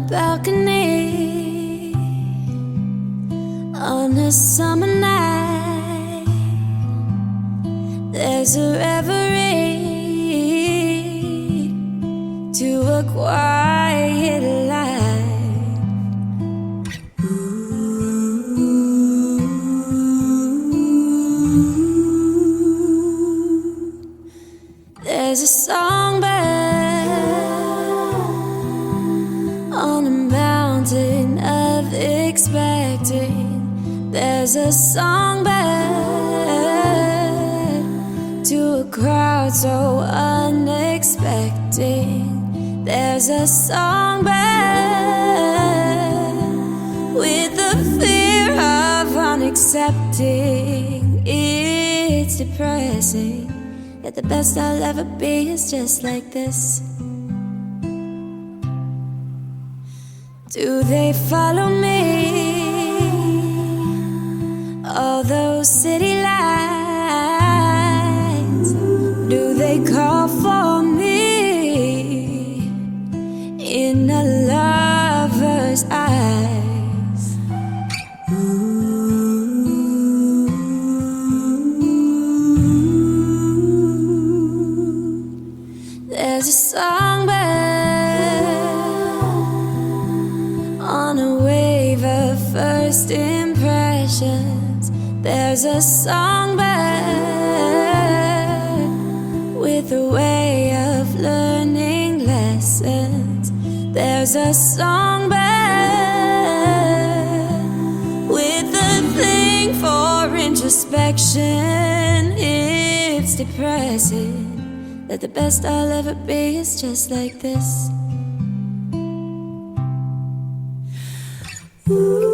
balcony on a summer night. There's a reverie to a quiet light. There's a songbird on a mountain of expecting. There's a songbird to a crowd so unexpecting. There's a songbird with the fear of unaccepting. It's depressing that the best I'll ever be is just like this. Do they follow me? All those city lights, do they call for me in a lover's eyes? There's a songbird on a wave of first impressions. There's a songbird with a way of learning lessons. There's a songbird with a thing for introspection. It's depressing that the best I'll ever be is just like this. Ooh.